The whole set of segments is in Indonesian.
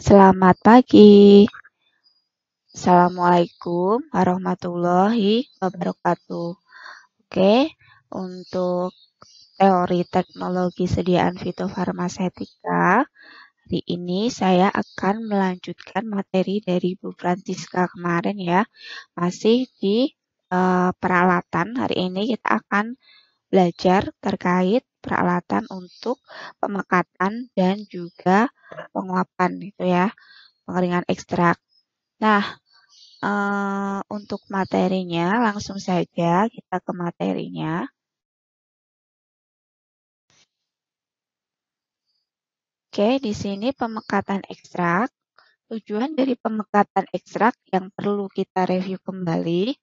Selamat pagi. Assalamualaikum warahmatullahi wabarakatuh. Oke, untuk teori teknologi sediaan fitofarmaseutika, hari ini saya akan melanjutkan materi dari Bu Francisca kemarin ya. Masih di peralatan, hari ini kita akan belajar terkait peralatan untuk pemekatan dan juga penguapan gitu ya, pengeringan ekstrak. Nah, untuk materinya langsung saja kita ke materinya. Oke, di sini pemekatan ekstrak. Tujuan dari pemekatan ekstrak yang perlu kita review kembali.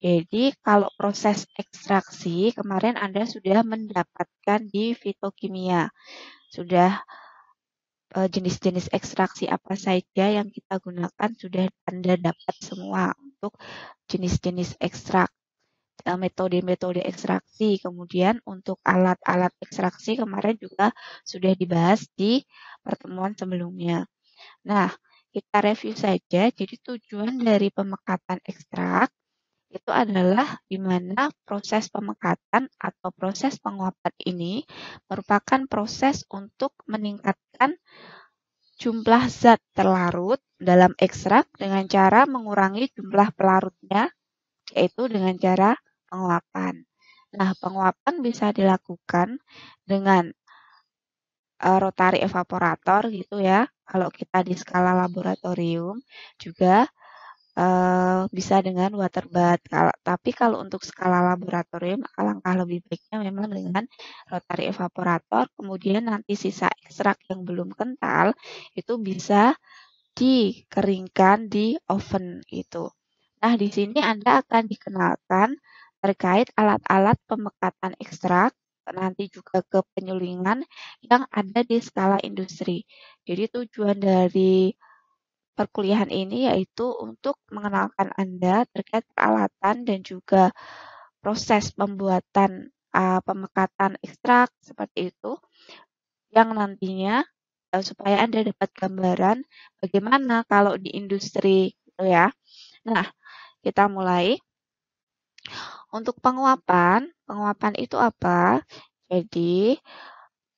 Jadi, kalau proses ekstraksi, kemarin Anda sudah mendapatkan di fitokimia. Sudah jenis-jenis ekstraksi apa saja yang kita gunakan sudah Anda dapat semua untuk jenis-jenis ekstrak. Metode-metode ekstraksi. Kemudian untuk alat-alat ekstraksi kemarin juga sudah dibahas di pertemuan sebelumnya. Nah, kita review saja. Jadi tujuan dari pemekatan ekstrak itu adalah di mana proses pemekatan atau proses penguapan ini merupakan proses untuk meningkatkan jumlah zat terlarut dalam ekstrak dengan cara mengurangi jumlah pelarutnya, yaitu dengan cara penguapan. Nah, penguapan bisa dilakukan dengan rotary evaporator gitu ya. Kalau kita di skala laboratorium juga bisa dengan water bath. Tapi kalau untuk skala laboratorium, alangkah lebih baiknya memang dengan rotary evaporator. Kemudian nanti sisa ekstrak yang belum kental itu bisa dikeringkan di oven itu. Nah, di sini Anda akan dikenalkan terkait alat-alat pemekatan ekstrak, nanti juga ke penyulingan yang ada di skala industri. Jadi tujuan dari perkuliahan ini yaitu untuk mengenalkan Anda terkait peralatan dan juga proses pembuatan pemekatan ekstrak seperti itu yang nantinya supaya Anda dapat gambaran bagaimana kalau di industri gitu ya. Nah, kita mulai. Untuk penguapan, penguapan itu apa? Jadi,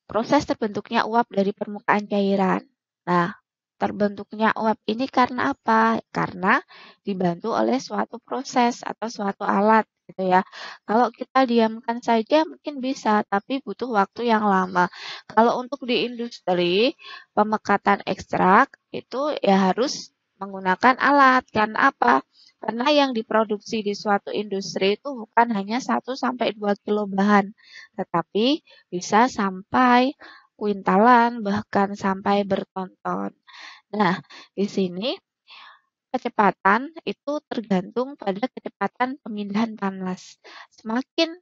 proses terbentuknya uap dari permukaan cairan. Nah, terbentuknya uap ini karena apa? Karena dibantu oleh suatu proses atau suatu alat gitu ya. Kalau kita diamkan saja mungkin bisa, tapi butuh waktu yang lama. Kalau untuk di industri, pemekatan ekstrak itu ya harus menggunakan alat. Karena apa? Karena yang diproduksi di suatu industri itu bukan hanya 1-2 kilo bahan, tetapi bisa sampai kuintalan, bahkan sampai berton-ton. Nah, di sini kecepatan itu tergantung pada kecepatan pemindahan panas. Semakin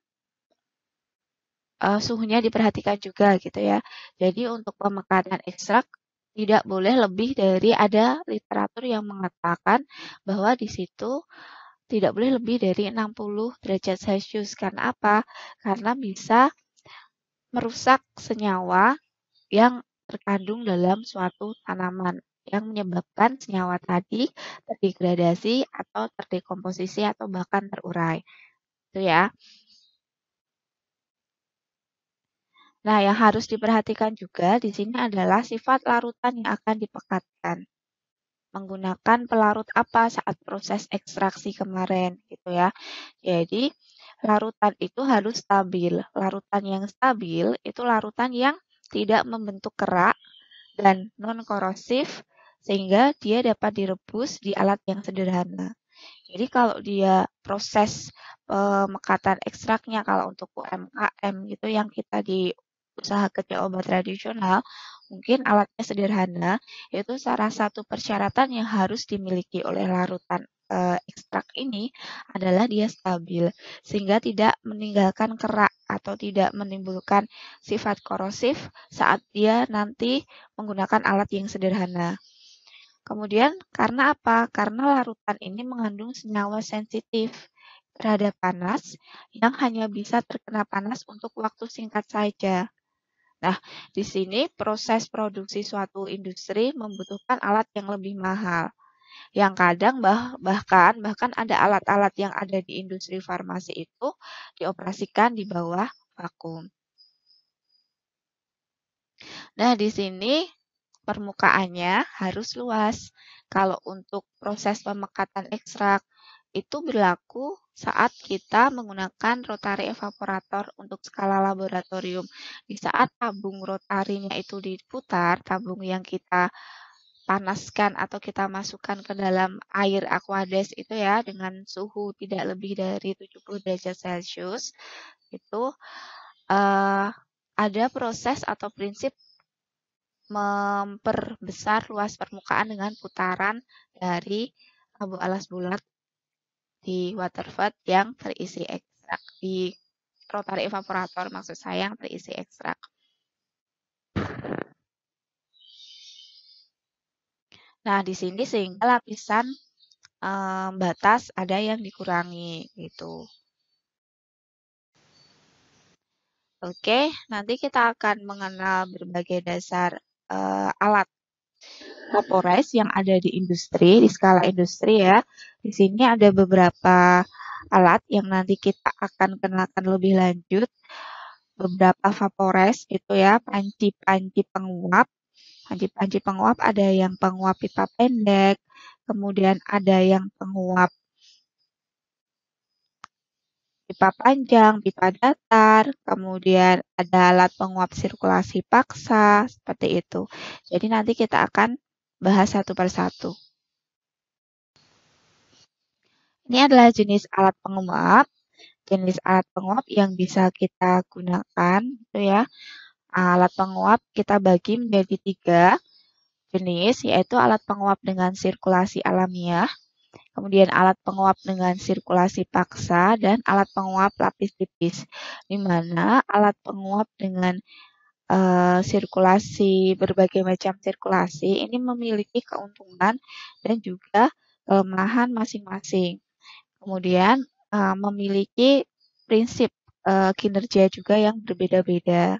suhunya diperhatikan juga gitu ya. Jadi untuk pemekatan ekstrak tidak boleh lebih dari ada literatur yang mengatakan bahwa di situ tidak boleh lebih dari 60 derajat Celcius. Karena apa? Karena bisa merusak senyawa yang terkandung dalam suatu tanaman yang menyebabkan senyawa tadi terdegradasi atau terdekomposisi atau bahkan terurai. Itu ya. Nah, yang harus diperhatikan juga di sini adalah sifat larutan yang akan dipekatkan. Menggunakan pelarut apa saat proses ekstraksi kemarin gitu ya. Jadi, larutan itu harus stabil. Larutan yang stabil itu larutan yang tidak membentuk kerak dan non-korosif sehingga dia dapat direbus di alat yang sederhana. Jadi kalau dia proses pemekatan ekstraknya kalau untuk UMKM gitu yang kita di usaha kerja obat tradisional, mungkin alatnya sederhana, itu salah satu persyaratan yang harus dimiliki oleh larutan ekstrak ini adalah dia stabil, sehingga tidak meninggalkan kerak atau tidak menimbulkan sifat korosif saat dia nanti menggunakan alat yang sederhana. Kemudian karena apa? Karena larutan ini mengandung senyawa sensitif terhadap panas yang hanya bisa terkena panas untuk waktu singkat saja. Nah, di sini proses produksi suatu industri membutuhkan alat yang lebih mahal. Yang kadang bahkan ada alat-alat yang ada di industri farmasi itu dioperasikan di bawah vakum. Nah, di sini permukaannya harus luas. Kalau untuk proses pemekatan ekstrak itu berlaku saat kita menggunakan rotary evaporator untuk skala laboratorium. Di saat tabung rotarinya itu diputar, tabung yang kita panaskan atau kita masukkan ke dalam air Aquades itu ya dengan suhu tidak lebih dari 70 derajat Celcius itu uh, ada proses atau prinsip memperbesar luas permukaan dengan putaran dari abu alas bulat di water vat yang terisi ekstrak, di rotary evaporator maksud saya yang terisi ekstrak. Nah, di sini sehingga lapisan batas ada yang dikurangi gitu. Oke, nanti kita akan mengenal berbagai dasar alat vaporize yang ada di industri, di skala industri ya. Di sini ada beberapa alat yang nanti kita akan kenalkan lebih lanjut. Beberapa vaporize itu ya, panci-panci penguap. Panci-panci penguap ada yang penguap pipa pendek, kemudian ada yang penguap pipa panjang, pipa datar, kemudian ada alat penguap sirkulasi paksa, seperti itu. Jadi nanti kita akan bahas satu persatu. Ini adalah jenis alat penguap. Jenis alat penguap yang bisa kita gunakan, itu ya. Alat penguap kita bagi menjadi 3 jenis, yaitu alat penguap dengan sirkulasi alamiah, kemudian alat penguap dengan sirkulasi paksa, dan alat penguap lapis tipis. Di mana alat penguap dengan sirkulasi, berbagai macam sirkulasi, ini memiliki keuntungan dan juga kelemahan masing-masing. Kemudian memiliki prinsip kinerja juga yang berbeda-beda.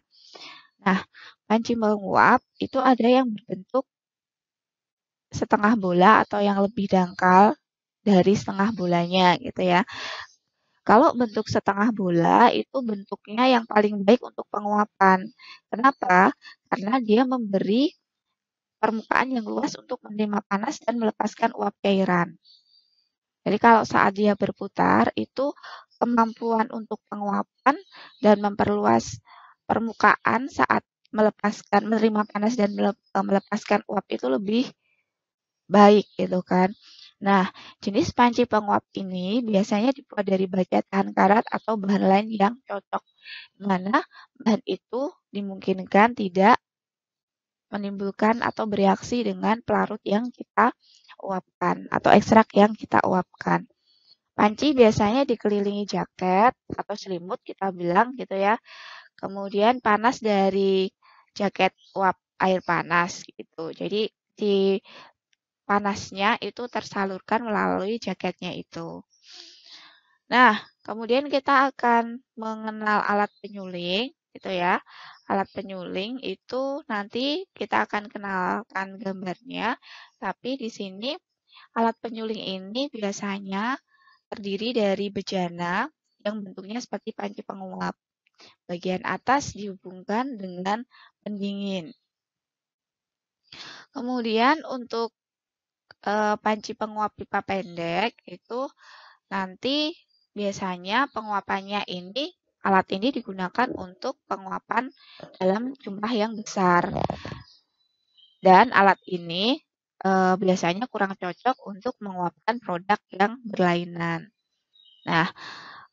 Nah, panci menguap itu ada yang berbentuk setengah bola atau yang lebih dangkal dari setengah bolanya gitu ya. Kalau bentuk setengah bola itu bentuknya yang paling baik untuk penguapan. Kenapa? Karena dia memberi permukaan yang luas untuk menerima panas dan melepaskan uap cairan. Jadi kalau saat dia berputar itu kemampuan untuk penguapan dan memperluas permukaan saat menerima panas dan melepaskan uap itu lebih baik gitu kan. Nah, jenis panci penguap ini biasanya dibuat dari baja tahan karat atau bahan lain yang cocok, di mana bahan itu dimungkinkan tidak menimbulkan atau bereaksi dengan pelarut yang kita uapkan atau ekstrak yang kita uapkan. Panci biasanya dikelilingi jaket atau selimut kita bilang gitu ya. Kemudian panas dari jaket uap air panas gitu. Jadi di panasnya itu tersalurkan melalui jaketnya itu. Nah, kemudian kita akan mengenal alat penyuling gitu ya. Alat penyuling itu nanti kita akan kenalkan gambarnya, tapi di sini alat penyuling ini biasanya terdiri dari bejana yang bentuknya seperti panci penguap. Bagian atas dihubungkan dengan pendingin. Kemudian untuk panci penguap pipa pendek itu nanti biasanya penguapannya ini alat ini digunakan untuk penguapan dalam jumlah yang besar. Dan alat ini biasanya kurang cocok untuk menguapkan produk yang berlainan. Nah,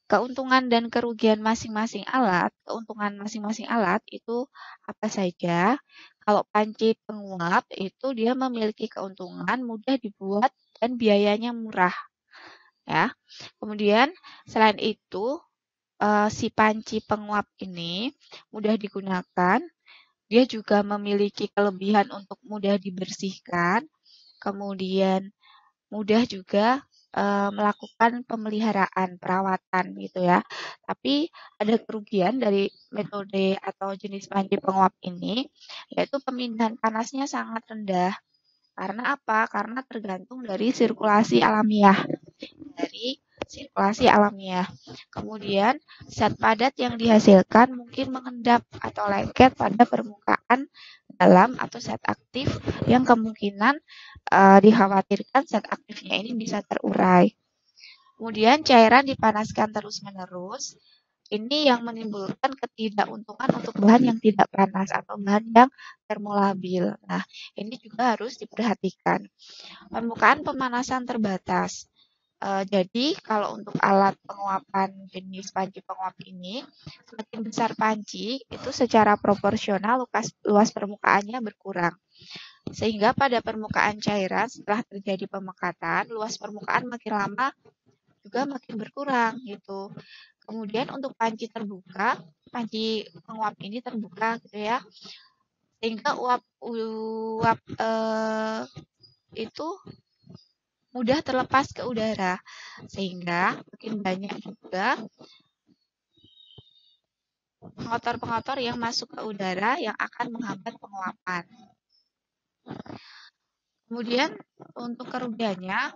keuntungan dan kerugian masing-masing alat, keuntungan masing-masing alat itu apa saja? Kalau panci penguap itu dia memiliki keuntungan mudah dibuat dan biayanya murah. Ya. Kemudian selain itu si panci penguap ini mudah digunakan, dia juga memiliki kelebihan untuk mudah dibersihkan, kemudian mudah juga melakukan pemeliharaan, perawatan gitu ya. Tapi ada kerugian dari metode atau jenis panci penguap ini, yaitu pemindahan panasnya sangat rendah. Karena apa? Karena tergantung dari sirkulasi alamiah. Kemudian, zat padat yang dihasilkan mungkin mengendap atau lengket pada permukaan dalam atau zat aktif yang kemungkinan dikhawatirkan zat aktifnya ini bisa terurai. Kemudian cairan dipanaskan terus-menerus. Ini yang menimbulkan ketidakuntungan untuk bahan yang tidak panas atau bahan yang termolabil. Nah, ini juga harus diperhatikan. Permukaan pemanasan terbatas. Jadi, kalau untuk alat penguapan jenis panci penguap ini, semakin besar panci, itu secara proporsional luas permukaannya berkurang. Sehingga pada permukaan cairan setelah terjadi pemekatan, luas permukaan makin lama juga makin berkurang gitu. Kemudian untuk panci penguap ini terbuka gitu ya, sehingga uap itu mudah terlepas ke udara, sehingga makin banyak juga pengotor-pengotor yang masuk ke udara yang akan menghambat penguapan. Kemudian untuk kerugiannya,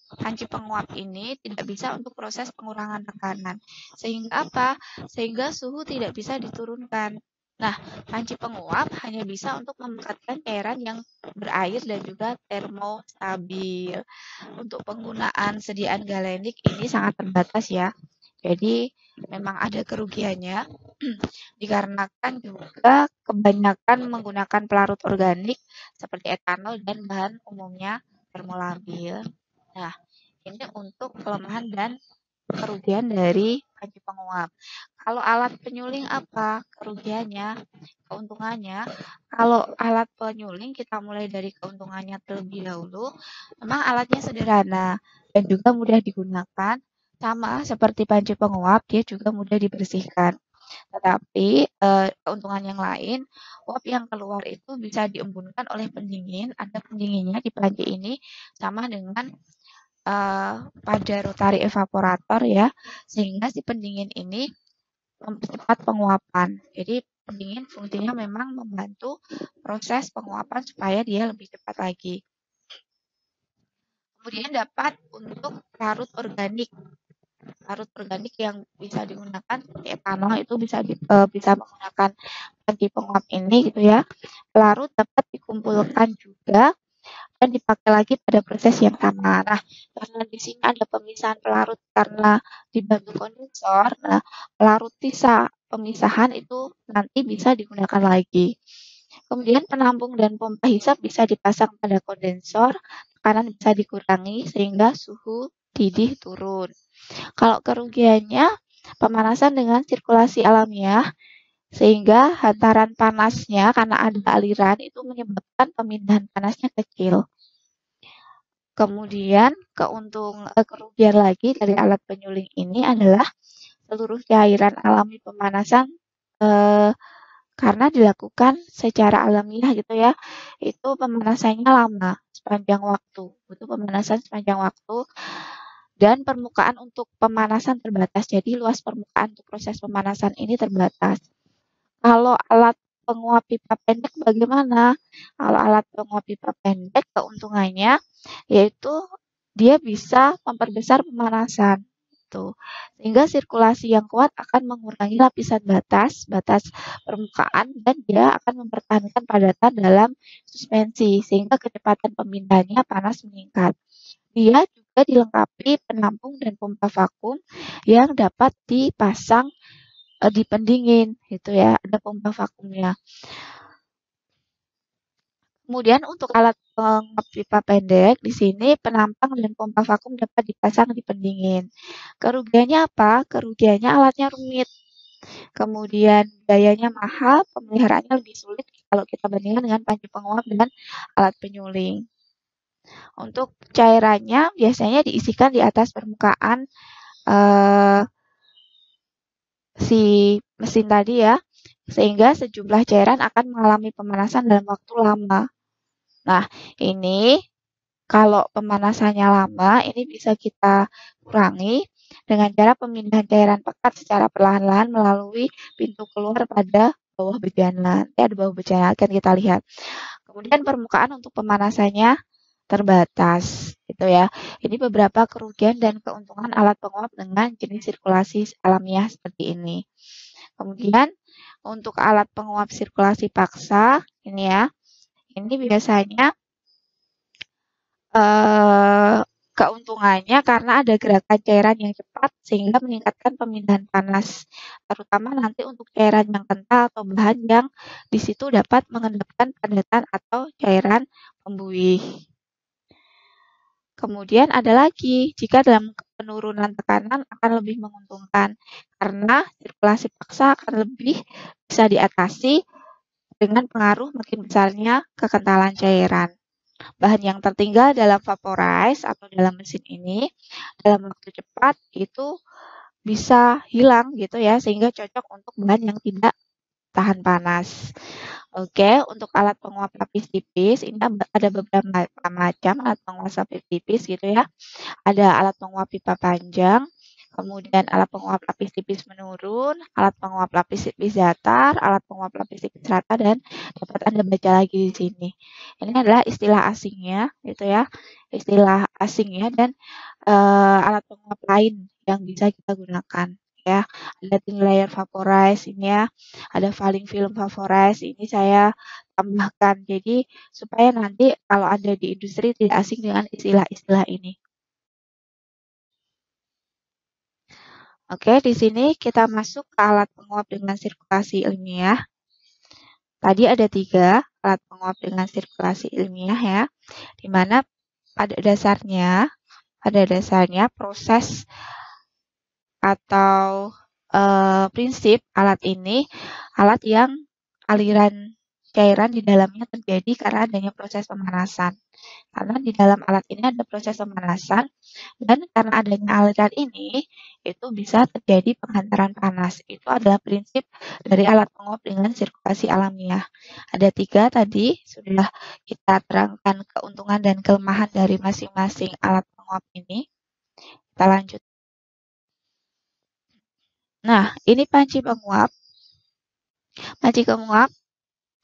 panci penguap ini tidak bisa untuk proses pengurangan tekanan. Sehingga apa? Sehingga suhu tidak bisa diturunkan. Nah, panci penguap hanya bisa untuk memekatkan cairan yang berair dan juga termostabil. Untuk penggunaan sediaan galenik ini sangat terbatas ya. Jadi memang ada kerugiannya dikarenakan juga kebanyakan menggunakan pelarut organik seperti etanol dan bahan umumnya termolabil. Nah, ini untuk kelemahan dan kerugian dari panci penguap. Kalau alat penyuling apa kerugiannya? Keuntungannya, kalau alat penyuling kita mulai dari keuntungannya terlebih dahulu. Memang alatnya sederhana dan juga mudah digunakan. Sama seperti panci penguap, dia juga mudah dibersihkan. Tetapi keuntungan yang lain, uap yang keluar itu bisa diembunkan oleh pendingin. Ada pendinginnya di panci ini sama dengan pada rotary evaporator ya, sehingga si pendingin ini mempercepat penguapan. Jadi pendingin fungsinya memang membantu proses penguapan supaya dia lebih cepat lagi. Kemudian dapat untuk larut organik. Larut organik yang bisa digunakan seperti etanol itu bisa menggunakan panci penguap ini gitu ya. Larut dapat dikumpulkan juga dan dipakai lagi pada proses yang sama. Nah, karena di sini ada pemisahan pelarut karena dibantu kondensor, nah pelarut sisa pemisahan itu nanti bisa digunakan lagi. Kemudian penampung dan pompa hisap bisa dipasang pada kondensor, tekanan bisa dikurangi sehingga suhu didih turun. Kalau kerugiannya, pemanasan dengan sirkulasi alamiah, sehingga hantaran panasnya karena ada aliran itu menyebabkan pemindahan panasnya kecil. Kemudian kerugian lagi dari alat penyuling ini adalah seluruh cairan alami pemanasan karena dilakukan secara alamiah gitu ya, itu pemanasannya lama sepanjang waktu, butuh pemanasan sepanjang waktu dan permukaan untuk pemanasan terbatas. Jadi luas permukaan untuk proses pemanasan ini terbatas. Kalau alat penguap pipa pendek bagaimana? Kalau alat penguap pipa pendek keuntungannya yaitu dia bisa memperbesar pemanasan. Tuh. Sehingga sirkulasi yang kuat akan mengurangi lapisan batas permukaan dan dia akan mempertahankan padatan dalam suspensi sehingga kecepatan pemindahannya panas meningkat. Dia juga dilengkapi penampung dan pompa vakum yang dapat dipasang di pendingin gitu ya, ada pompa vakumnya. Kemudian untuk alat penguap pipa pendek di sini penampang dan pompa vakum dapat dipasang di pendingin. Kerugiannya apa? Kerugiannya alatnya rumit. Kemudian biayanya mahal, pemeliharaannya lebih sulit kalau kita bandingkan dengan panci penguap dan alat penyuling. Untuk cairannya biasanya diisikan di atas permukaan si mesin tadi ya, sehingga sejumlah cairan akan mengalami pemanasan dalam waktu lama. Nah, ini Kalau pemanasannya lama, ini bisa kita kurangi dengan cara pemindahan cairan pekat secara perlahan-lahan melalui pintu keluar pada bawah bejana. Nanti ada bawah bejana akan kita lihat. Kemudian permukaan untuk pemanasannya terbatas, gitu ya. Ini beberapa kerugian dan keuntungan alat penguap dengan jenis sirkulasi alamiah seperti ini. Kemudian untuk alat penguap sirkulasi paksa, ini ya, ini biasanya keuntungannya karena ada gerakan cairan yang cepat sehingga meningkatkan pemindahan panas, terutama nanti untuk cairan yang kental atau bahan yang di situ dapat mengendapkan padatan atau cairan pembuih. Kemudian ada lagi, jika dalam penurunan tekanan akan lebih menguntungkan karena sirkulasi paksa akan lebih bisa diatasi dengan pengaruh makin besarnya kekentalan cairan. Bahan yang tertinggal dalam vaporize atau dalam mesin ini dalam waktu cepat itu bisa hilang gitu ya, sehingga cocok untuk bahan yang tidak tahan panas. Oke, untuk alat penguap lapis tipis ini ada beberapa macam alat penguap lapis tipis gitu ya. Ada alat penguap pipa panjang, kemudian alat penguap lapis tipis menurun, alat penguap lapis tipis datar, alat penguap lapis tipis rata, dan dapat Anda baca lagi di sini. Ini adalah istilah asingnya, gitu ya, istilah asingnya dan alat penguap lain yang bisa kita gunakan. Ya, ada thin layer vaporize ini ya, ada falling film vaporize ini saya tambahkan. Jadi supaya nanti kalau ada di industri tidak asing dengan istilah-istilah ini. Oke, di sini kita masuk ke alat penguap dengan sirkulasi ilmiah. Tadi ada 3 alat penguap dengan sirkulasi ilmiah ya, di mana pada dasarnya proses atau prinsip alat ini alat yang aliran cairan di dalamnya terjadi karena adanya proses pemanasan. Karena di dalam alat ini ada proses pemanasan dan karena adanya aliran ini itu bisa terjadi penghantaran panas. Itu adalah prinsip dari alat penguap dengan sirkulasi alamiah. Ada 3 tadi sudah kita terangkan keuntungan dan kelemahan dari masing-masing alat penguap ini. Kita lanjut. Nah, ini panci penguap. Panci penguap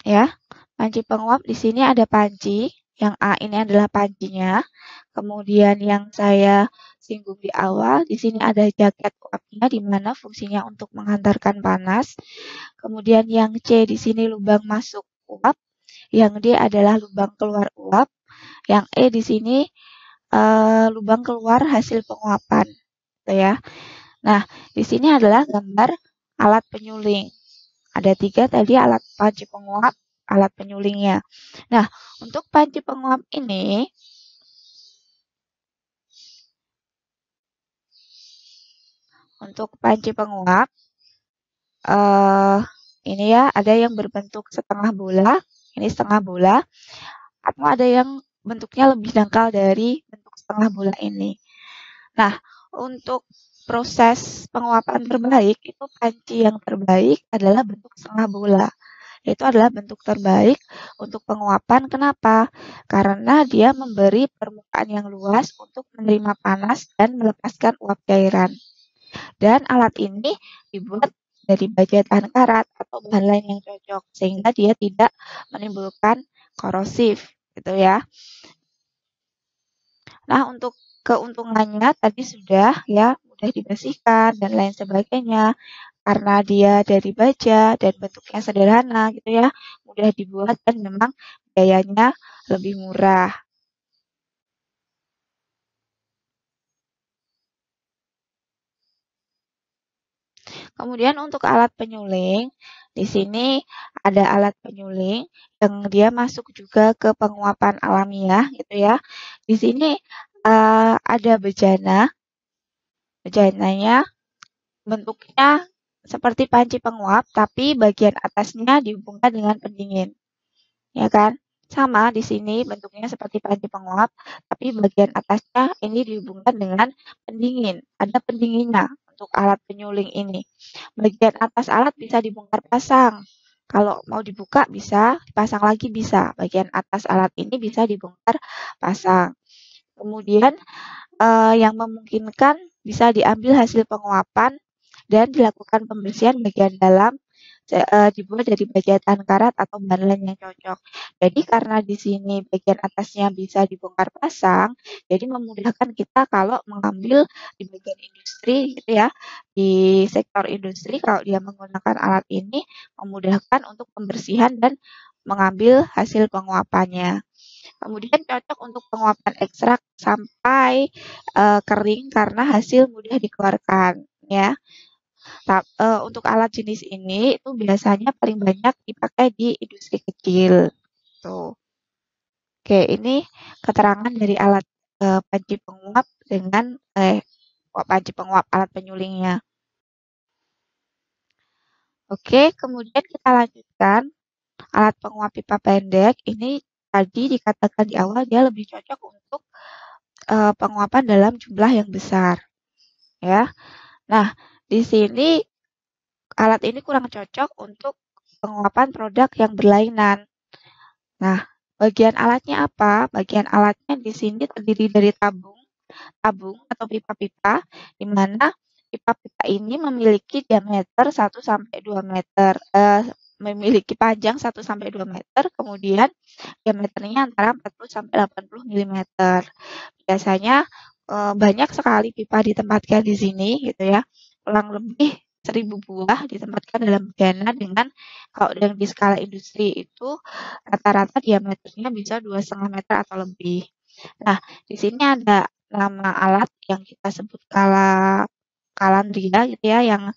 ya. Panci penguap di sini ada panci. Yang A ini adalah pancinya. Kemudian yang saya singgung di awal, di sini ada jaket uapnya di mana fungsinya untuk menghantarkan panas. Kemudian yang C di sini lubang masuk uap, yang D adalah lubang keluar uap, yang E di sini lubang keluar hasil penguapan, gitu ya. Nah, di sini adalah gambar alat penyuling. Ada 3 tadi alat panci penguap, alat penyulingnya. Nah, untuk panci penguap ini, ini ya ada yang berbentuk setengah bola, ini setengah bola, atau ada yang bentuknya lebih dangkal dari bentuk setengah bola ini. Nah, untuk proses penguapan terbaik, itu panci yang terbaik adalah bentuk setengah bola. Itu adalah bentuk terbaik untuk penguapan. Kenapa? Karena dia memberi permukaan yang luas untuk menerima panas dan melepaskan uap cairan. Dan alat ini dibuat dari baja tahan karat atau bahan lain yang cocok sehingga dia tidak menimbulkan korosif, gitu ya. Nah, untuk keuntungannya tadi sudah ya, mudah dibersihkan dan lain sebagainya. Karena dia dari baja dan bentuknya sederhana gitu ya, mudah dibuat dan memang biayanya lebih murah. Kemudian untuk alat penyuling, di sini ada alat penyuling yang dia masuk juga ke penguapan alamiah gitu ya. Di sini ada bejana. Bejananya bentuknya seperti panci penguap, tapi bagian atasnya dihubungkan dengan pendingin. Ya kan? Sama di sini bentuknya seperti panci penguap, tapi bagian atasnya ini dihubungkan dengan pendingin. Ada pendinginnya untuk alat penyuling ini. Bagian atas alat bisa dibongkar pasang. Kalau mau dibuka bisa, dipasang lagi bisa. Bagian atas alat ini bisa dibongkar pasang. Kemudian yang memungkinkan bisa diambil hasil penguapan dan dilakukan pembersihan bagian dalam dibuat dari baja karat atau bahan lain yang cocok. Jadi karena di sini bagian atasnya bisa dibongkar pasang, jadi memudahkan kita kalau mengambil di bagian industri gitu ya, di sektor industri kalau dia menggunakan alat ini memudahkan untuk pembersihan dan mengambil hasil penguapannya. Kemudian cocok untuk penguapan ekstrak sampai kering karena hasil mudah dikeluarkan ya. Untuk alat jenis ini itu biasanya paling banyak dipakai di industri kecil. Tuh. Oke, ini keterangan dari alat panci penguap dengan panci penguap alat penyulingnya. Oke, kemudian kita lanjutkan alat penguap pipa pendek. Ini tadi dikatakan di awal dia lebih cocok untuk penguapan dalam jumlah yang besar, ya. Nah, di sini alat ini kurang cocok untuk penguapan produk yang berlainan. Nah, bagian alatnya apa? Bagian alatnya di sini terdiri dari tabung atau pipa-pipa, di mana pipa-pipa ini memiliki diameter 1 sampai 2 meter, memiliki panjang 1 sampai 2 meter, kemudian diameternya antara 40 sampai 80 milimeter. Biasanya banyak sekali pipa ditempatkan di sini gitu ya. Kurang lebih 1.000 buah ditempatkan dalam bejana dengan kalau yang di skala industri itu rata-rata diameternya bisa 2,5 meter atau lebih. Nah, di sini ada nama alat yang kita sebut kalandria gitu ya, yang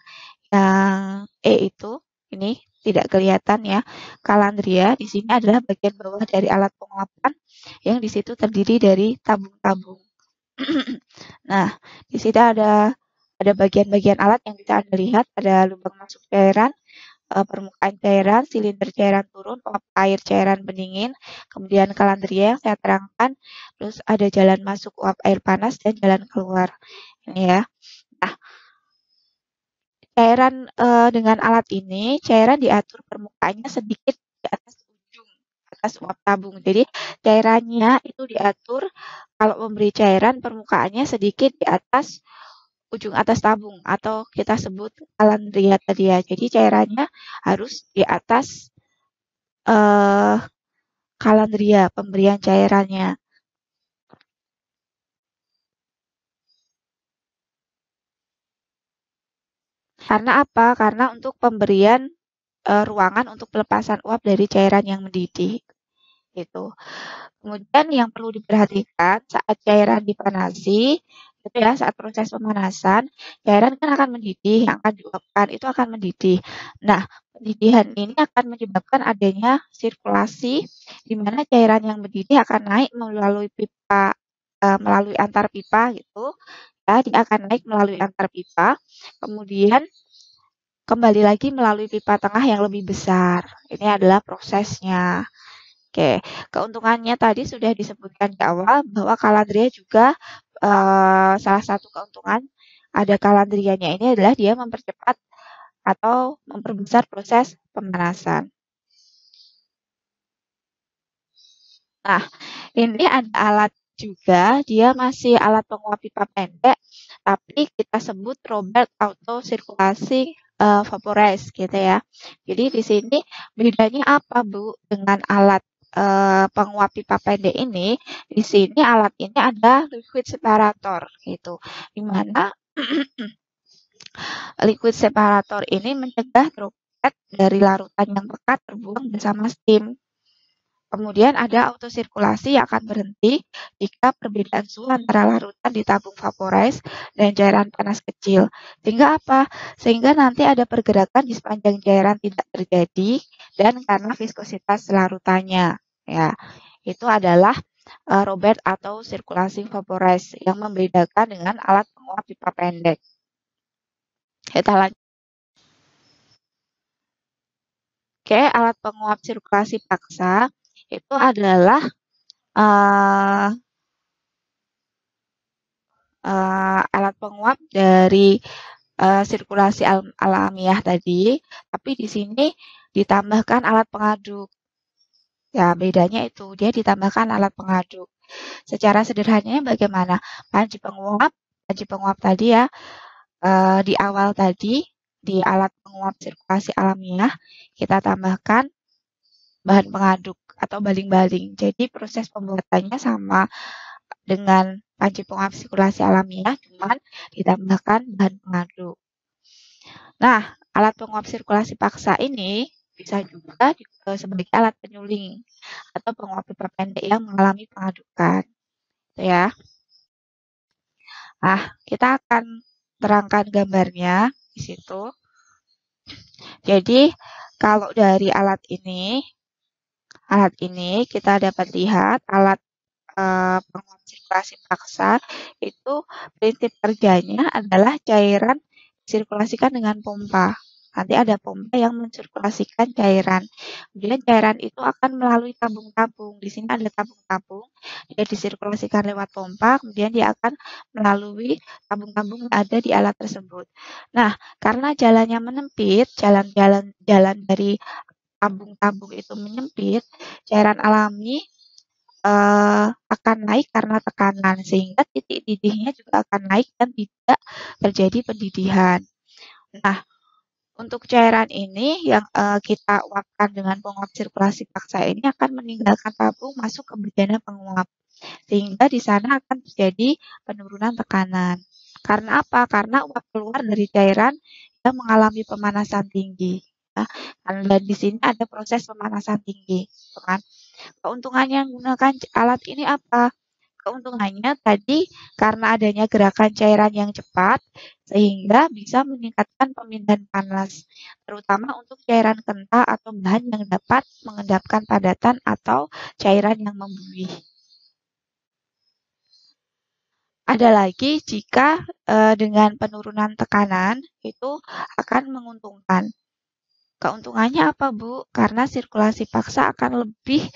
itu ini tidak kelihatan ya. Kalandria di sini adalah bagian bawah dari alat penguapan yang di situ terdiri dari tabung-tabung. Nah, di sini ada bagian-bagian alat yang bisa Anda lihat, ada lubang masuk cairan, permukaan cairan, silinder cairan turun, uap air cairan pendingin, kemudian kalandria yang saya terangkan, terus ada jalan masuk uap air panas dan jalan keluar. Ini ya. Nah, cairan dengan alat ini, cairan diatur permukaannya sedikit di atas uap tabung. Jadi cairannya itu diatur kalau memberi cairan permukaannya sedikit di atas ujung atas tabung atau kita sebut kalandria tadi ya. Jadi cairannya harus di atas kalandria pemberian cairannya. Karena apa? Karena untuk pemberian ruangan untuk pelepasan uap dari cairan yang mendidih. Gitu. Kemudian yang perlu diperhatikan saat cairan dipanasi, itu ya saat proses pemanasan, cairan kan akan mendidih, yang akan diuapkan itu akan mendidih. Nah, pendidihan ini akan menyebabkan adanya sirkulasi di mana cairan yang mendidih akan naik melalui pipa, melalui antar pipa gitu. Ya, dia akan naik melalui antar pipa, kemudian kembali lagi melalui pipa tengah yang lebih besar. Ini adalah prosesnya. Oke, keuntungannya tadi sudah disebutkan di awal bahwa kalandria juga salah satu keuntungan ada kalandrianya ini adalah dia mempercepat atau memperbesar proses pemanasan. Nah, ini ada alat juga, dia masih alat penguap pipa pendek, tapi kita sebut Robert Auto Sirkulasi Vaporize gitu ya. Jadi di sini bedanya apa Bu dengan alat penguap pipa pendek ini? Di sini alat ini ada liquid separator gitu, di mana liquid separator ini mencegah droplet dari larutan yang pekat terbuang bersama steam. Kemudian ada autosirkulasi yang akan berhenti jika perbedaan suhu antara larutan di tabung vaporize dan cairan panas kecil. Sehingga apa? Sehingga nanti ada pergerakan di sepanjang cairan tidak terjadi dan karena viskositas larutannya. Ya, itu adalah Robert atau sirkulasi vaporize yang membedakan dengan alat penguap pipa pendek. Kita lanjut. Oke, alat penguap sirkulasi paksa itu adalah alat penguap dari sirkulasi alamiah tadi, tapi di sini ditambahkan alat pengaduk. Ya, bedanya itu, dia ditambahkan alat pengaduk. Secara sederhananya bagaimana? Panci penguap tadi ya, di awal tadi, di alat penguap sirkulasi alamiah, kita tambahkan bahan pengaduk atau baling-baling. Jadi proses pembuatannya sama dengan panci penguap sirkulasi alamiah, cuman ditambahkan bahan pengaduk. Nah, alat penguap sirkulasi paksa ini bisa juga sebagai alat penyuling atau penguap pipa pendek yang mengalami pengadukan. Itu ya. Nah, kita akan terangkan gambarnya di situ. Jadi, kalau dari alat ini kita dapat lihat alat penguap sirkulasi paksa itu prinsip kerjanya adalah cairan sirkulasikan dengan pompa. Nanti ada pompa yang mensirkulasikan cairan. Kemudian cairan itu akan melalui tabung-tabung. Di sini ada tabung-tabung. Dia disirkulasikan lewat pompa, kemudian dia akan melalui tabung-tabung yang ada di alat tersebut. Nah, karena jalannya menempit, jalan dari tabung-tabung itu menyempit, cairan alami akan naik karena tekanan, sehingga titik didihnya juga akan naik dan tidak terjadi pendidihan. Nah, untuk cairan ini yang kita uapkan dengan penguap sirkulasi paksa ini akan meninggalkan tabung masuk ke bejana penguap, sehingga di sana akan terjadi penurunan tekanan. Karena apa? Karena uap keluar dari cairan yang mengalami pemanasan tinggi. Nah, dan di sini ada proses pemanasan tinggi, kan? Keuntungannya menggunakan alat ini apa? Keuntungannya tadi karena adanya gerakan cairan yang cepat sehingga bisa meningkatkan pemindahan panas, terutama untuk cairan kental atau bahan yang dapat mengendapkan padatan atau cairan yang membuih. Ada lagi jika dengan penurunan tekanan itu akan menguntungkan. Keuntungannya apa, Bu? Karena sirkulasi paksa akan lebih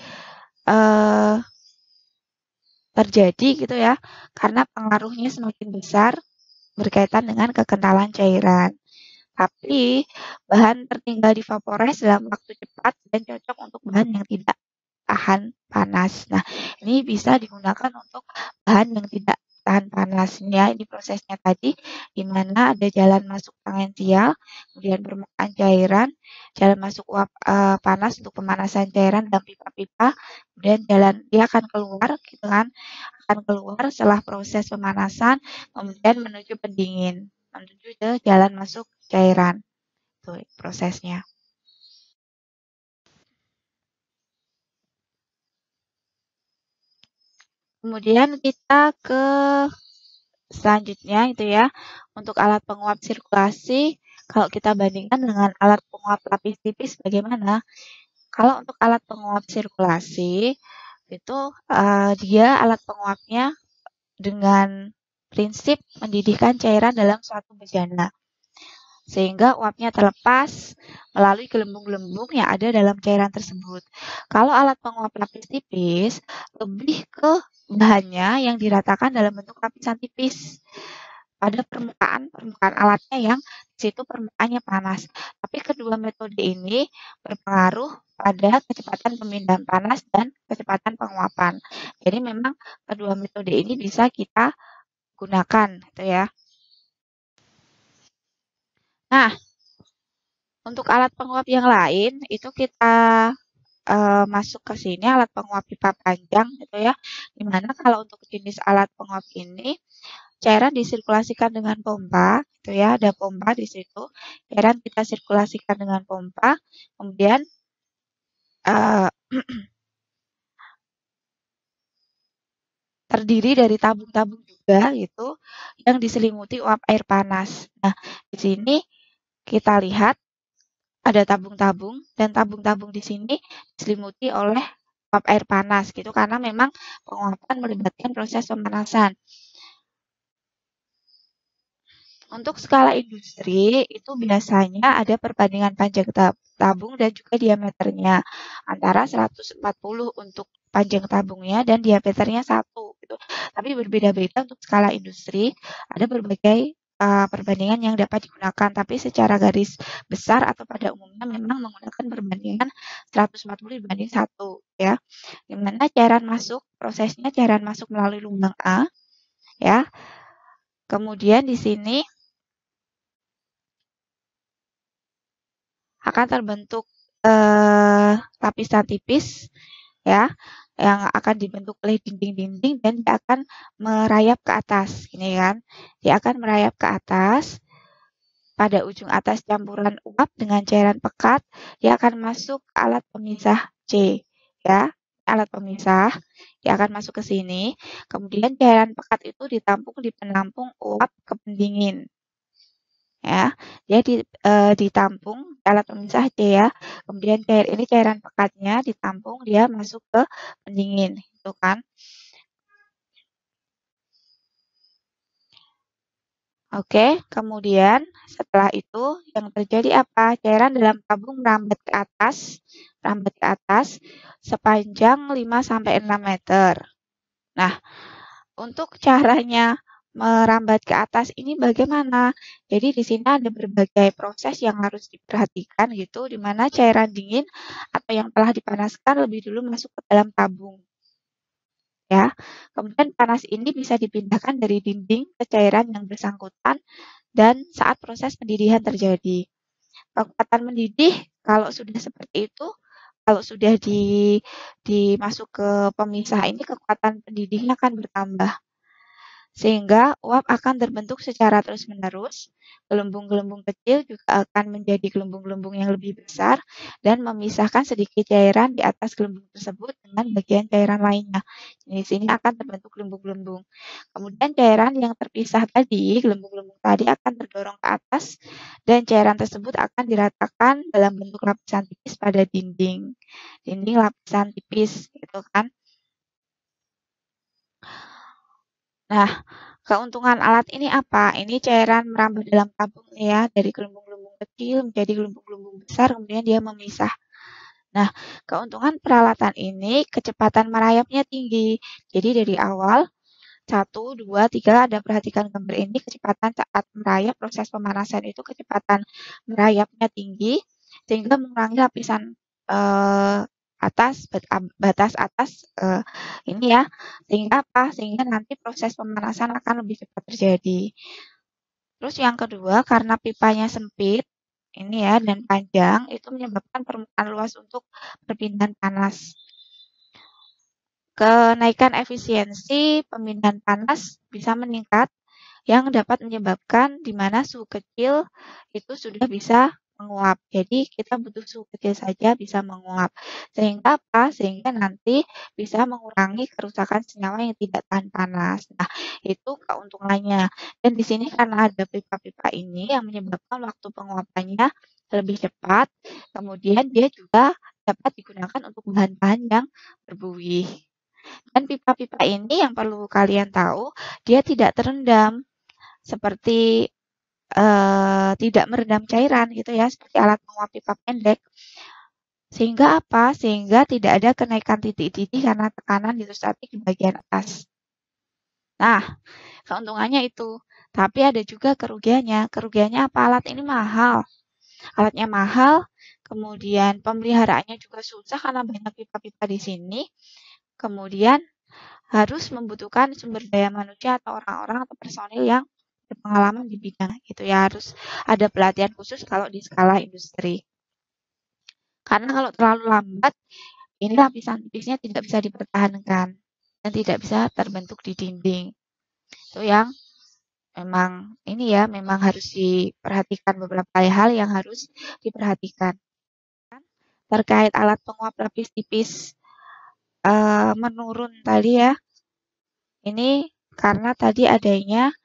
terjadi gitu ya, karena pengaruhnya semakin besar berkaitan dengan kekentalan cairan. Tapi bahan tertinggal di vaporize dalam waktu cepat dan cocok untuk bahan yang tidak tahan panas. Nah, ini bisa digunakan untuk bahan yang tidak tahan panas. Ya, ini prosesnya tadi, di mana ada jalan masuk tangensial, kemudian permukaan cairan, jalan masuk uap panas untuk pemanasan cairan dalam pipa-pipa, kemudian dia akan keluar, gitu kan, akan keluar setelah proses pemanasan, kemudian menuju pendingin, menuju ke jalan masuk cairan. Itu prosesnya. Kemudian kita ke selanjutnya itu ya, untuk alat penguap sirkulasi, kalau kita bandingkan dengan alat penguap lapis tipis bagaimana? Kalau untuk alat penguap sirkulasi, itu dia alat penguapnya dengan prinsip mendidihkan cairan dalam suatu bejana, sehingga uapnya terlepas melalui gelembung-gelembung yang ada dalam cairan tersebut. Kalau alat penguap lapis tipis, lebih ke bahannya yang diratakan dalam bentuk lapisan tipis pada permukaan alatnya yang di situ permukaannya panas. Tapi kedua metode ini berpengaruh pada kecepatan pemindahan panas dan kecepatan penguapan. Jadi memang kedua metode ini bisa kita gunakan, gitu ya. Nah, untuk alat penguap yang lain itu kita masuk ke sini alat penguap pipa panjang gitu ya. Dimana kalau untuk jenis alat penguap ini cairan disirkulasikan dengan pompa gitu ya, ada pompa di situ. Cairan kita sirkulasikan dengan pompa, kemudian terdiri dari tabung-tabung juga gitu yang diselimuti uap air panas. Nah, di sini kita lihat ada tabung-tabung dan tabung-tabung di sini diselimuti oleh uap air panas gitu karena memang penguapan melibatkan proses pemanasan. Untuk skala industri itu biasanya ada perbandingan panjang tabung dan juga diameternya antara 140 untuk panjang tabungnya dan diameternya 1 gitu. Tapi berbeda-beda untuk skala industri, ada berbagai perbandingan yang dapat digunakan, tapi secara garis besar atau pada umumnya memang menggunakan perbandingan 140 dibanding 1 ya. Di mana cairan masuk prosesnya cairan masuk melalui lubang A, ya. Kemudian di sini akan terbentuk lapisan tipis, ya, yang akan dibentuk oleh dinding-dinding dan dia akan merayap ke atas, ini kan. Dia akan merayap ke atas. Pada ujung atas campuran uap dengan cairan pekat, dia akan masuk ke alat pemisah C, ya. Alat pemisah, dia akan masuk ke sini. Kemudian cairan pekat itu ditampung di penampung uap kependingin, ya. Dia ditampung alat pemisah C, ya. Kemudian ini cairan pekatnya ditampung, dia masuk ke pendingin, itu kan. Oke, kemudian setelah itu yang terjadi apa? Cairan dalam tabung merambat ke atas sepanjang 5-6 meter. Nah, untuk caranya merambat ke atas ini bagaimana? Jadi di sini ada berbagai proses yang harus diperhatikan gitu, di mana cairan dingin atau yang telah dipanaskan lebih dulu masuk ke dalam tabung. Ya, kemudian panas ini bisa dipindahkan dari dinding ke cairan yang bersangkutan dan saat proses pendidihan terjadi. Kekuatan mendidih kalau sudah seperti itu, kalau sudah dimasuk ke pemisah ini kekuatan pendidihnya akan bertambah. Sehingga uap akan terbentuk secara terus-menerus. Gelembung-gelembung kecil juga akan menjadi gelembung-gelembung yang lebih besar dan memisahkan sedikit cairan di atas gelembung tersebut dengan bagian cairan lainnya. Di sini akan terbentuk gelembung-gelembung. Kemudian cairan yang terpisah tadi, gelembung-gelembung tadi akan terdorong ke atas dan cairan tersebut akan diratakan dalam bentuk lapisan tipis pada dinding lapisan tipis gitu kan. Nah, keuntungan alat ini apa? Ini cairan merambat dalam tabung ya, dari gelembung-gelembung kecil menjadi gelembung-gelembung besar, kemudian dia memisah. Nah, keuntungan peralatan ini kecepatan merayapnya tinggi. Jadi dari awal 1, 2, 3 Anda perhatikan gambar ini kecepatan saat merayap proses pemanasan itu kecepatan merayapnya tinggi sehingga mengurangi lapisan batas atas ini ya, sehingga apa? Sehingga nanti proses pemanasan akan lebih cepat terjadi. Terus yang kedua, karena pipanya sempit ini ya dan panjang, itu menyebabkan permukaan luas untuk perpindahan panas. Kenaikan efisiensi pemindahan panas bisa meningkat yang dapat menyebabkan di mana suhu kecil itu sudah bisa menguap. Jadi kita butuh suhu kecil saja bisa menguap. Sehingga apa? Sehingga nanti bisa mengurangi kerusakan senyawa yang tidak tahan panas. Nah, itu keuntungannya. Dan di sini karena ada pipa-pipa ini yang menyebabkan waktu penguapannya lebih cepat. Kemudian dia juga dapat digunakan untuk bahan-bahan yang berbuih. Dan pipa-pipa ini yang perlu kalian tahu, dia tidak terendam seperti tidak merendam cairan gitu ya, seperti alat penguap pipa pendek. Sehingga apa? Sehingga tidak ada kenaikan titik-titik karena tekanan hidrostatik di bagian atas. Nah, keuntungannya itu. Tapi ada juga kerugiannya. Kerugiannya apa? Alat ini mahal. Alatnya mahal, kemudian pemeliharaannya juga susah karena banyak pipa-pipa di sini. Kemudian harus membutuhkan sumber daya manusia atau orang-orang atau personil yang berpengalaman di bidang itu ya, harus ada pelatihan khusus kalau di skala industri. Karena kalau terlalu lambat, ini lapisan tipisnya tidak bisa dipertahankan dan tidak bisa terbentuk di dinding. Itu yang memang ini ya, memang harus diperhatikan beberapa hal yang harus diperhatikan. Terkait alat penguap lapis tipis menurun tadi ya, ini karena tadi adanya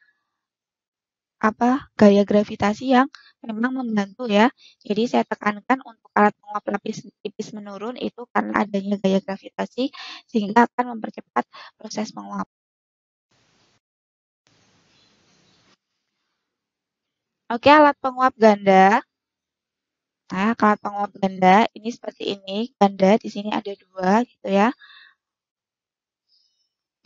gaya gravitasi yang memang membantu ya. Jadi saya tekankan untuk alat penguap lapis tipis menurun itu karena adanya gaya gravitasi sehingga akan mempercepat proses penguap. Oke, alat penguap ganda. Nah, alat penguap ganda ini seperti ini, ganda di sini ada 2 gitu ya.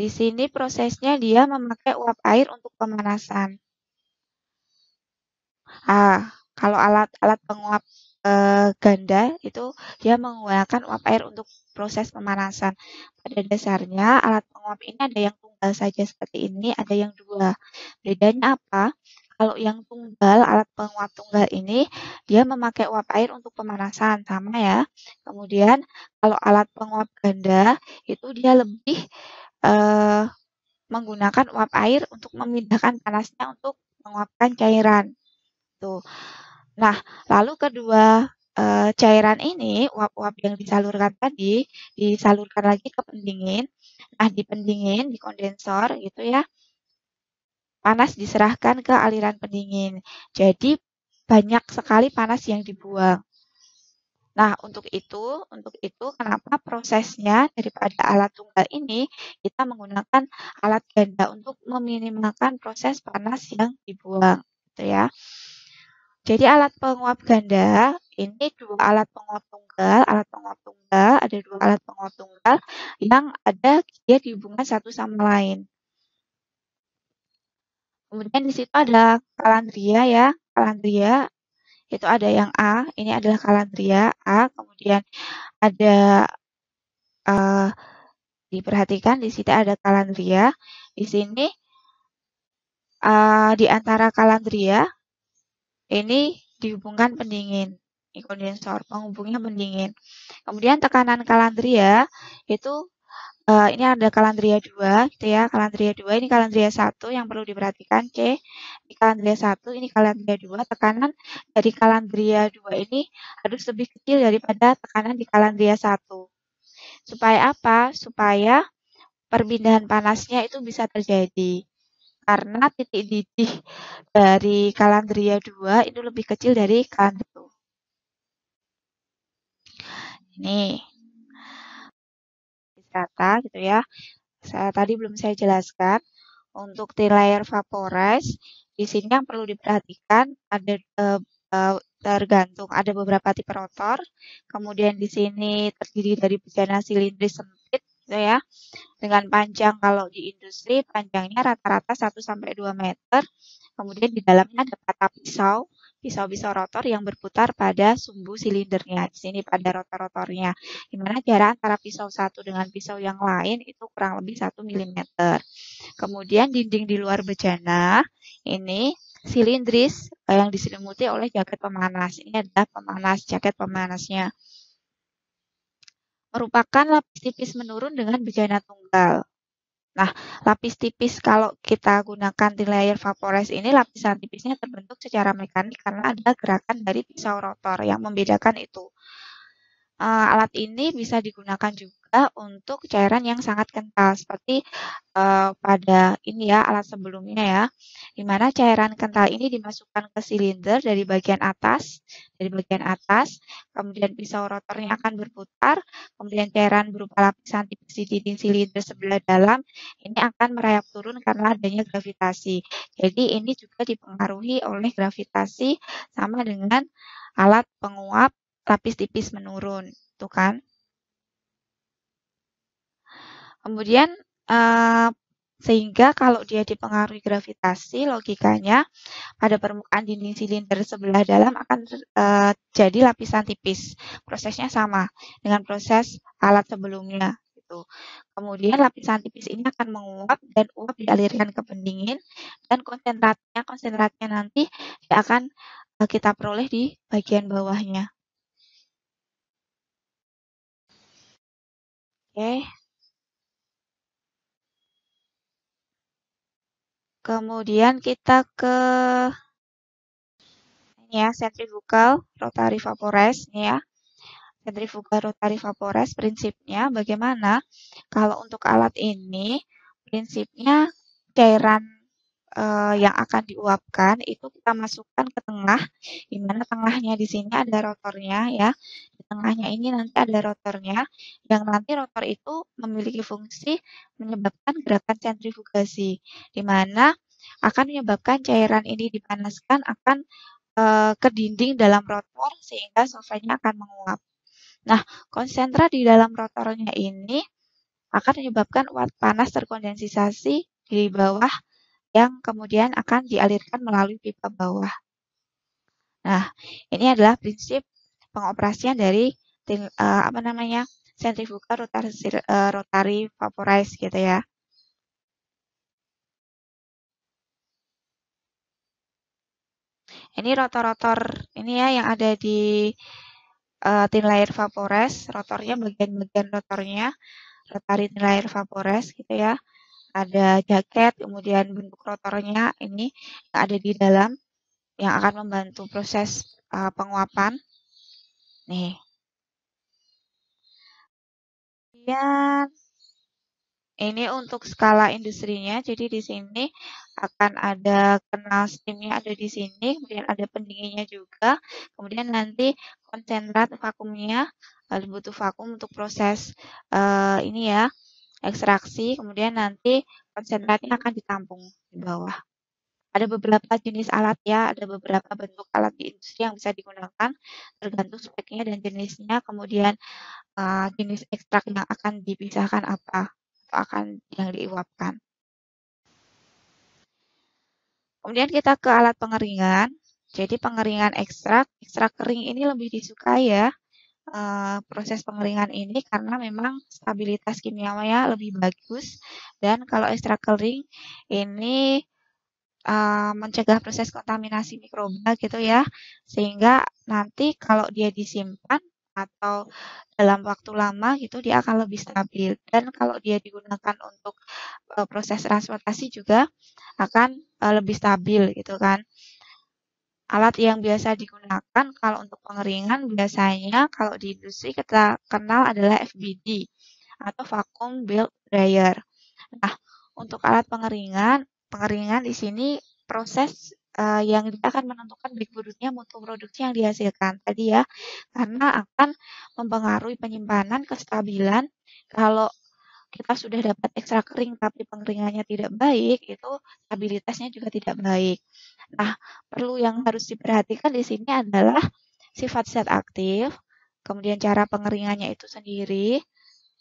Di sini prosesnya dia memakai uap air untuk pemanasan. Kalau alat penguap ganda itu dia menggunakan uap air untuk proses pemanasan. Pada dasarnya alat penguap ini ada yang tunggal saja seperti ini, ada yang dua. Bedanya apa? Kalau yang tunggal, alat penguap tunggal ini dia memakai uap air untuk pemanasan, sama ya. Kemudian kalau alat penguap ganda itu dia lebih eh, menggunakan uap air untuk memindahkan panasnya untuk menguapkan cairan. Tuh. Nah, lalu kedua cairan ini, uap-uap yang disalurkan tadi, disalurkan lagi ke pendingin. Nah, di pendingin, di kondensor gitu ya, panas diserahkan ke aliran pendingin. Jadi banyak sekali panas yang dibuang. Nah, untuk itu kenapa prosesnya daripada alat tunggal ini kita menggunakan alat ganda untuk meminimalkan proses panas yang dibuang, gitu ya. Jadi alat penguap ganda ini dua alat penguap tunggal, ada dua alat penguap tunggal yang ada dia dihubungkan satu sama lain. Kemudian di situ ada kalandria ya, kalandria itu ada yang A, ini adalah kalandria A, kemudian ada diperhatikan di sini ada kalandria, di sini di antara kalandria ini dihubungkan pendingin, kondensor, penghubungnya pendingin. Kemudian tekanan kalandria itu ini ada kalandria 2 gitu ya, kalandria 2 ini kalandria 1 yang perlu diperhatikan C. Di kalandria 1 ini kalandria 2, tekanan dari kalandria 2 ini harus lebih kecil daripada tekanan di kalandria 1. Supaya apa? Supaya perpindahan panasnya itu bisa terjadi. Karena titik didih dari kalandria 2 itu lebih kecil dari kalandria 1. Ini data gitu ya. Tadi belum saya jelaskan. Untuk thin layer vaporize, di sini yang perlu diperhatikan ada tergantung ada beberapa tipe rotor. Kemudian di sini terdiri dari bejana silindris sempit gitu ya. Dengan panjang kalau di industri panjangnya rata-rata 1 sampai 2 meter. Kemudian di dalamnya ada patah pisau rotor yang berputar pada sumbu silindernya. Di sini pada rotor-rotornya. Di mana jarak antara pisau satu dengan pisau yang lain itu kurang lebih 1 mm. Kemudian dinding di luar bejana ini silindris yang diselimuti oleh jaket pemanas. Ini adalah pemanas, jaket pemanasnya. Merupakan lapis tipis menurun dengan bejana tunggal. Nah, lapis tipis kalau kita gunakan thin layer vaporize ini lapisan tipisnya terbentuk secara mekanik karena ada gerakan dari pisau rotor yang membedakan itu. Alat ini bisa digunakan juga untuk cairan yang sangat kental seperti pada ini ya alat sebelumnya ya, di mana cairan kental ini dimasukkan ke silinder dari bagian atas, kemudian pisau rotornya akan berputar, kemudian cairan berupa lapisan tipis di dinding silinder sebelah dalam ini akan merayap turun karena adanya gravitasi. Jadi ini juga dipengaruhi oleh gravitasi sama dengan alat penguap lapis tipis menurun, tuh kan. Kemudian sehingga kalau dia dipengaruhi gravitasi, logikanya pada permukaan dinding silinder sebelah dalam akan jadi lapisan tipis. Prosesnya sama dengan proses alat sebelumnya. Gitu. Kemudian lapisan tipis ini akan menguap dan uap dialirkan ke pendingin dan konsentratnya nanti akan kita peroleh di bagian bawahnya. Oke. Kemudian kita ke ini ya, centrifugal rotary vaporize ini ya. Centrifugal rotary vaporize prinsipnya bagaimana? Kalau untuk alat ini prinsipnya cairan yang akan diuapkan itu kita masukkan ke tengah, di mana tengahnya di sini ada rotornya ya. Di tengahnya ini nanti ada rotornya, yang nanti rotor itu memiliki fungsi menyebabkan gerakan sentrifugasi, di mana akan menyebabkan cairan ini dipanaskan akan ke dinding dalam rotor sehingga solventnya akan menguap. Nah, konsentrat di dalam rotornya ini akan menyebabkan uap panas terkondensasi di bawah yang kemudian akan dialirkan melalui pipa bawah. Nah, ini adalah prinsip pengoperasian dari sentrifugal rotary vaporize gitu ya. Ini rotor-rotor ini ya yang ada di thin layer vaporize, rotornya bagian-bagian rotornya, rotary thin layer vaporize gitu ya. Ada jaket, kemudian bentuk rotornya ini yang ada di dalam yang akan membantu proses penguapan. Nih. Kemudian ini untuk skala industrinya, jadi di sini akan ada kanal steamnya ada di sini, kemudian ada pendinginnya juga, kemudian nanti konsentrat vakumnya, butuh vakum untuk proses ini ya, ekstraksi, kemudian nanti konsentratnya akan ditampung di bawah. Ada beberapa jenis alat ya, ada beberapa bentuk alat di industri yang bisa digunakan, tergantung speknya dan jenisnya, kemudian jenis ekstrak yang akan dipisahkan apa, atau akan yang diuapkan. Kemudian kita ke alat pengeringan. Jadi pengeringan ekstrak kering ini lebih disukai ya proses pengeringan ini karena memang stabilitas kimianya lebih bagus dan kalau ekstrak kering ini mencegah proses kontaminasi mikroba gitu ya, sehingga nanti kalau dia disimpan atau dalam waktu lama gitu dia akan lebih stabil dan kalau dia digunakan untuk proses transportasi juga akan lebih stabil gitu kan. Alat yang biasa digunakan kalau untuk pengeringan biasanya kalau di industri kita kenal adalah FBD atau vacuum build dryer. Nah, untuk alat pengeringan di sini proses yang dia akan menentukan baik buruknya mutu produksi yang dihasilkan tadi ya, karena akan mempengaruhi penyimpanan, kestabilan. Kalau kita sudah dapat ekstrak kering tapi pengeringannya tidak baik, itu stabilitasnya juga tidak baik. Nah, perlu yang harus diperhatikan di sini adalah sifat zat aktif, kemudian cara pengeringannya itu sendiri,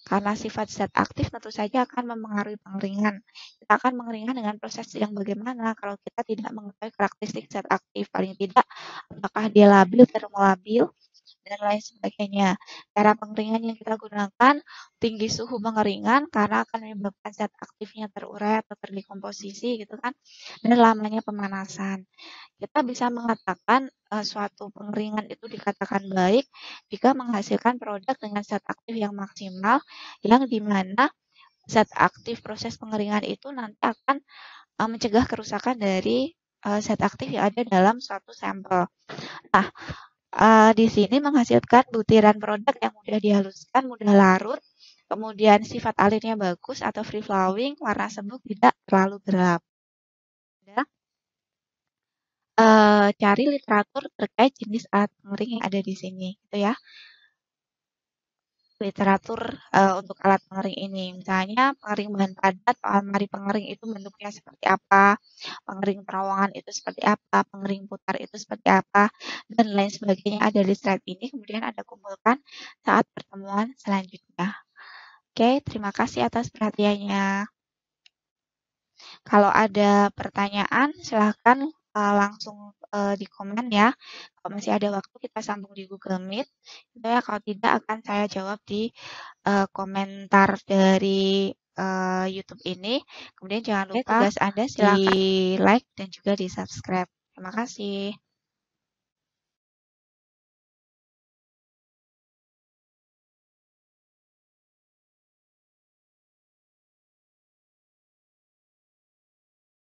karena sifat zat aktif tentu saja akan mempengaruhi pengeringan. Kita akan mengeringkan dengan proses yang bagaimana kalau kita tidak mengetahui karakteristik zat aktif. Paling tidak, apakah dia labil, termolabil, dan lain sebagainya. Cara pengeringan yang kita gunakan, tinggi suhu pengeringan karena akan menyebabkan zat aktifnya terurai atau terdekomposisi gitu kan, dan lamanya pemanasan. Kita bisa mengatakan suatu pengeringan itu dikatakan baik jika menghasilkan produk dengan zat aktif yang maksimal, yang dimana zat aktif proses pengeringan itu nanti akan mencegah kerusakan dari zat aktif yang ada dalam suatu sampel. Nah, di sini menghasilkan butiran produk yang mudah dihaluskan, mudah larut, kemudian sifat alirnya bagus atau free flowing, warna semu tidak terlalu gelap. Ya. Cari literatur terkait jenis alat pengering yang ada di sini, gitu ya. Literatur untuk alat pengering ini, misalnya pengering bahan padat, almari pengering itu bentuknya seperti apa, pengering terowongan itu seperti apa, pengering putar itu seperti apa, dan lain sebagainya ada di slide ini, kemudian Anda kumpulkan saat pertemuan selanjutnya. Oke, terima kasih atas perhatiannya. Kalau ada pertanyaan, silahkan langsung di komen ya. Kalau masih ada waktu, kita sambung di Google Meet. Gitu ya, kalau tidak akan saya jawab di komentar dari YouTube ini. Kemudian jangan lupa tugas Anda silakan di like dan juga di subscribe. Terima kasih.